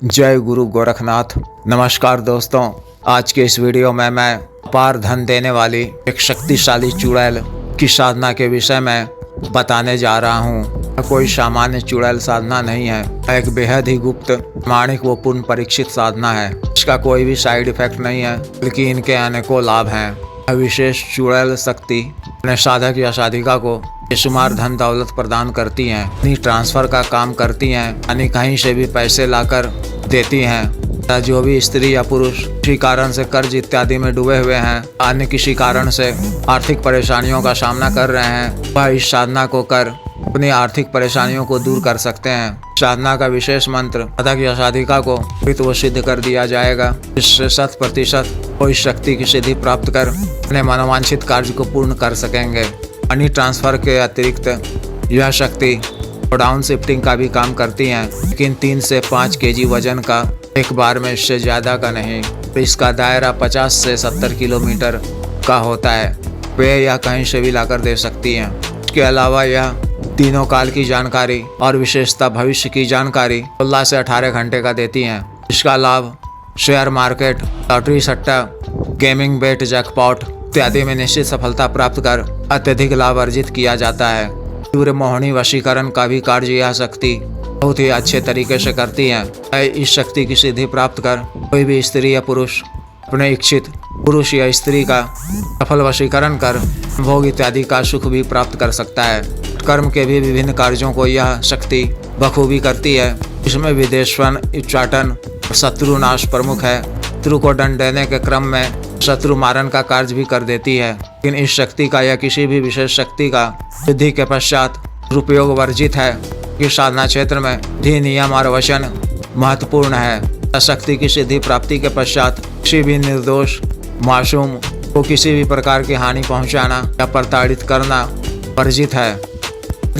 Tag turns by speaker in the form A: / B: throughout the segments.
A: जय गुरु गोरखनाथ। नमस्कार दोस्तों, आज के इस वीडियो में मैं अपार धन देने वाली एक शक्तिशाली चुड़ैल की साधना के विषय में बताने जा रहा हूँ। कोई सामान्य चुड़ैल साधना नहीं है, एक बेहद ही गुप्त, प्रामाणिक व पूर्ण परीक्षित साधना है। इसका कोई भी साइड इफेक्ट नहीं है, बल्कि इनके अनेकों लाभ हैं। विशेष चुड़ैल शक्ति अपने साधक या साधिका को बेशुमार धन दौलत प्रदान करती हैं, मनी ट्रांसफर का काम करती हैं, यानी कहीं से भी पैसे लाकर देती हैं। जो भी स्त्री या पुरुष किसी कारण से कर्ज इत्यादि में डूबे हुए हैं, अन्य किसी कारण से आर्थिक परेशानियों का सामना कर रहे हैं, वह इस साधना को कर अपनी आर्थिक परेशानियों को दूर कर सकते हैं। साधना का विशेष मंत्र साधक या साधिका को व सिद्ध कर दिया जाएगा, जिससे 100% वो इस शक्ति की सिद्धि प्राप्त कर अपने मनोवांछित कार्य को पूर्ण कर सकेंगे। मनी ट्रांसफर के अतिरिक्त यह शक्ति डाउन शिफ्टिंग का भी काम करती हैं, लेकिन 3 से 5 केजी वजन का एक बार में, इससे ज़्यादा का नहीं। तो इसका दायरा 50 से 70 किलोमीटर का होता है। वे या कहीं से भी लाकर दे सकती हैं। इसके अलावा यह तीनों काल की जानकारी और विशेषता भविष्य की जानकारी 16 से 18 घंटे का देती हैं। इसका लाभ शेयर मार्केट, लॉटरी, सट्टा, गेमिंग, बेट, जैकपॉट इत्यादि में निश्चित सफलता प्राप्त कर अत्यधिक लाभ अर्जित किया जाता है। तीव्र मोहनी वशीकरण का भी कार्य यह शक्ति बहुत ही अच्छे तरीके से करती है। इस शक्ति की सिद्धि प्राप्त कर कोई भी स्त्री या पुरुष अपने इच्छित पुरुष या स्त्री का सफल वशीकरण कर भोग इत्यादि का सुख भी प्राप्त कर सकता है। कर्म के भी विभिन्न कार्यों को यह शक्ति बखूबी करती है। इसमें विदेशवन, उच्चाटन, शत्रु नाश प्रमुख है। शत्रु को दंड देने के क्रम में शत्रु मारन का कार्य भी कर देती है। लेकिन इस शक्ति का या किसी भी विशेष शक्ति का सिद्धि के पश्चात दुरुपयोग वर्जित है। इस साधना क्षेत्र में विधि, नियम और वचन महत्वपूर्ण है। शक्ति की सिद्धि प्राप्ति के पश्चात किसी भी निर्दोष मासूम को किसी भी प्रकार की हानि पहुंचाना या प्रताड़ित करना वर्जित है।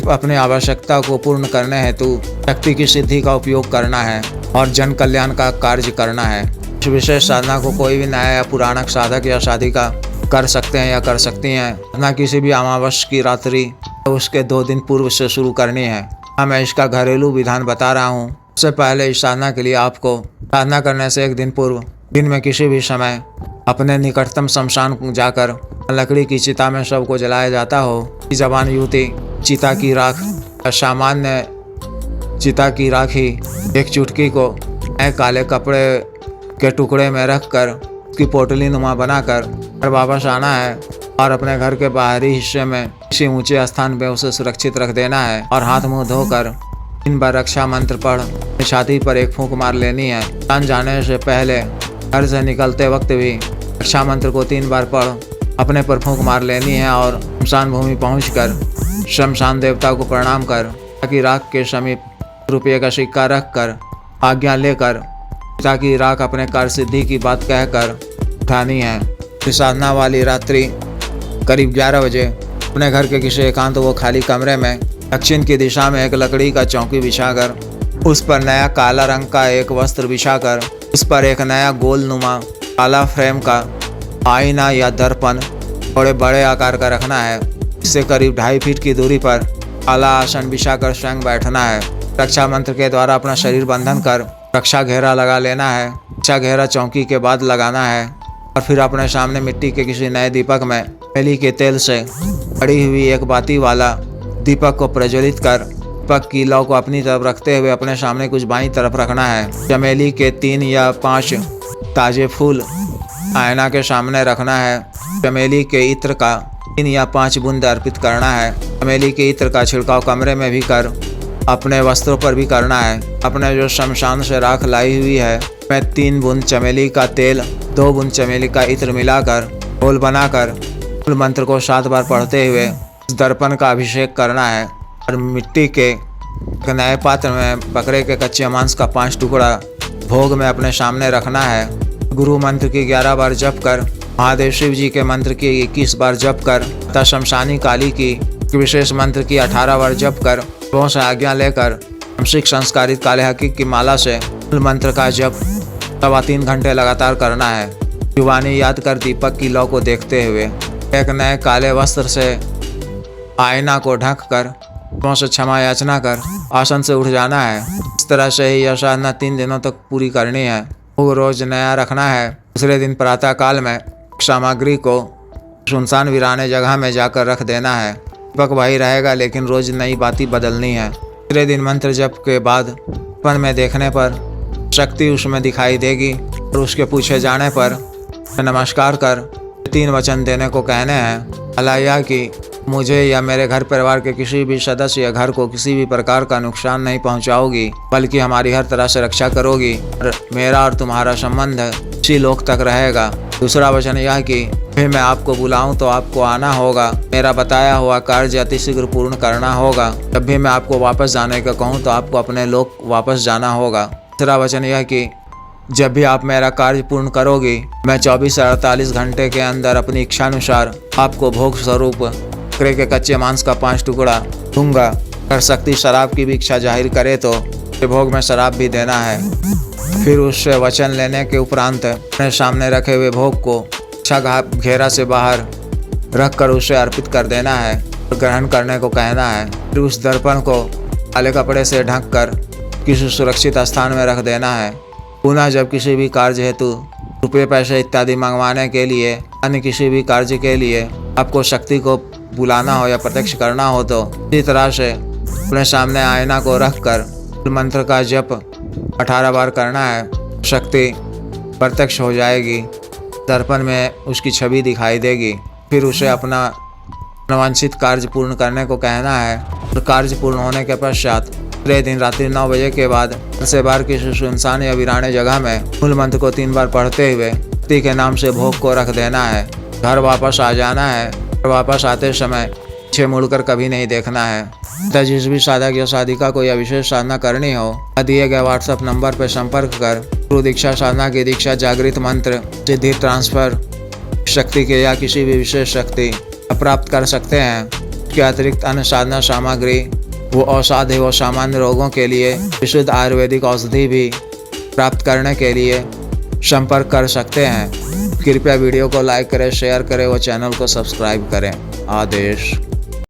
A: अपने आवश्यकता को पूर्ण करने हेतु शक्ति की सिद्धि का उपयोग करना है और जन कल्याण का कार्य करना है। इस विशेष साधना को कोई भी नया या पुराना साधक या साधिका कर सकते हैं या कर सकती हैं। न किसी भी अमावस्या की रात्रि उसके 2 दिन पूर्व से शुरू करनी है। मैं इसका घरेलू विधान बता रहा हूँ। सबसे पहले इस साधना के लिए आपको साधना करने से 1 दिन पूर्व दिन में किसी भी समय अपने निकटतम शमशान जाकर लकड़ी की चिता में शव को जलाया जाता हो। जवान युवती चिता की राख, सामान्य चिता की राख ही एक चुटकी को काले कपड़े के टुकड़े में रखकर उसकी पोटली नुमा बनाकर घर वापस आना है और अपने घर के बाहरी हिस्से में किसी ऊंचे स्थान पर उसे सुरक्षित रख देना है और हाथ मुंह धोकर 3 बार रक्षा मंत्र पढ़ छाती पर एक फूंक मार लेनी है। जान जाने से पहले घर से निकलते वक्त भी रक्षा मंत्र को 3 बार पढ़ अपने पर फूंक मार लेनी है और शमशान भूमि पहुंचकर शमशान देवता को प्रणाम कर ताकि राख के समीप रुपये का सिक्का रख कर आज्ञा लेकर ताकि राख अपने कार्य सिद्धि की बात कहकर उठानी है। इस साधना वाली रात्रि करीब 11 बजे अपने घर के किसी एकांत व खाली कमरे में दक्षिण की दिशा में एक लकड़ी का चौकी बिछाकर उस पर नया काला रंग का एक वस्त्र बिछाकर उस पर एक नया गोल नुमा काला फ्रेम का आईना या दर्पण थोड़े बड़े आकार का रखना है। इससे करीब 2.5 फीट की दूरी पर काला आसन बिछाकर स्वयं बैठना है। रक्षा मंत्र के द्वारा अपना शरीर बंधन कर रक्षा घेरा लगा लेना है। रक्षा घेरा चौकी के बाद लगाना है और फिर अपने सामने मिट्टी के किसी नए दीपक में चमेली के तेल से पड़ी हुई एक बाती वाला दीपक को प्रज्वलित कर दीपक की लौ को अपनी तरफ रखते हुए अपने सामने कुछ बाईं तरफ रखना है। चमेली के 3 या 5 ताजे फूल आईना के सामने रखना है। चमेली के इत्र का 3 या 5 बूंद अर्पित करना है। चमेली के इत्र का छिड़काव कमरे में भी कर अपने वस्त्रों पर भी करना है। अपने जो शमशान से राख लाई हुई है मैं 3 बूंद चमेली का तेल, 2 बूंद चमेली का इत्र मिलाकर घोल बनाकर मूल मंत्र को 7 बार पढ़ते हुए उस दर्पण का अभिषेक करना है और मिट्टी के एक नए पात्र में बकरे के कच्चे मांस का 5 टुकड़ा भोग में अपने सामने रखना है। गुरु मंत्र की 11 बार जप कर, महादेव शिव जी के मंत्र की 21 बार जप कर तथा शमशानी काली की विशेष मंत्र की 18 बार जप कर लोगों से आज्ञा लेकर तामसिक संस्कारित काले हकीक की माला से मूल मंत्र का जप 3.25 घंटे लगातार करना है। जुबानी याद कर दीपक की लौ को देखते हुए एक नए काले वस्त्र से आईना को ढक कर से क्षमा याचना कर आसन से उठ जाना है। इस तरह से ही यह साधना 3 दिनों तक पूरी करनी है। भोग रोज नया रखना है। दूसरे दिन प्रातः काल में सामग्री को सुनसान वीराने जगह में जाकर रख देना है। दीपक वही रहेगा, लेकिन रोज नई बाती बदलनी है। तीसरे दिन मंत्र जप के बाद स्वप्न में देखने पर शक्ति उसमें दिखाई देगी और उसके पूछे जाने पर नमस्कार कर 3 वचन देने को कहने हैं। भला यह कि मुझे या मेरे घर परिवार के किसी भी सदस्य या घर को किसी भी प्रकार का नुकसान नहीं पहुंचाओगी, बल्कि हमारी हर तरह से रक्षा करोगी और मेरा और तुम्हारा संबंध इसी लोक तक रहेगा। दूसरा वचन यह कि फिर मैं आपको बुलाऊं तो आपको आना होगा। मेरा बताया हुआ कार्य अतिशीघ्र पूर्ण करना होगा। जब भी मैं आपको वापस जाने का कहूँ तो आपको अपने लोक वापस जाना होगा। तीसरा वचन यह कि जब भी आप मेरा कार्य पूर्ण करोगी, मैं 24 से 48 घंटे के अंदर अपनी इच्छानुसार आपको भोग स्वरूप बकरे के कच्चे मांस का 5 टुकड़ा दूंगा। अगर शक्ति शराब की भी इच्छा जाहिर करे तो भोग में शराब भी देना है। फिर उससे वचन लेने के उपरांत अपने सामने रखे हुए भोग को अच्छा घेरा से बाहर रखकर उसे अर्पित कर देना है और ग्रहण करने को कहना है। फिर उस दर्पण को काले कपड़े से ढक कर किसी सुरक्षित स्थान में रख देना है। पुनः जब किसी भी कार्य हेतु रुपये पैसे इत्यादि मंगवाने के लिए अन्य किसी भी कार्य के लिए आपको शक्ति को बुलाना हो या प्रत्यक्ष करना हो तो इसी तरह से अपने सामने आईना को रखकर मंत्र का जप 18 बार करना है। शक्ति प्रत्यक्ष हो जाएगी। दर्पण में उसकी छवि दिखाई देगी। फिर उसे अपना अनवांछित कार्य पूर्ण करने को कहना है और कार्य पूर्ण होने के पश्चात अगले दिन रात्रि 9 बजे के बाद से बार किसी सुनसान या वीराने जगह में मूल मंत्र को 3 बार पढ़ते हुए शक्ति के नाम से भोग को रख देना है। घर वापस आ जाना है और वापस आते समय पीछे मुड़कर कभी नहीं देखना है। जिस भी साधक या साधिका को यह विशेष साधना करनी हो, दिए गए व्हाट्सएप नंबर पर संपर्क कर गुरु दीक्षा साधना की दीक्षा जागृत मंत्र सिद्धि ट्रांसफर शक्ति के या किसी भी विशेष शक्ति प्राप्त कर सकते हैं। इसके अतिरिक्त अन्य साधना सामग्री वो औषधि व सामान्य रोगों के लिए विशुद्ध आयुर्वेदिक औषधि भी प्राप्त करने के लिए संपर्क कर सकते हैं। कृपया वीडियो को लाइक करें, शेयर करें व चैनल को सब्सक्राइब करें। आदेश।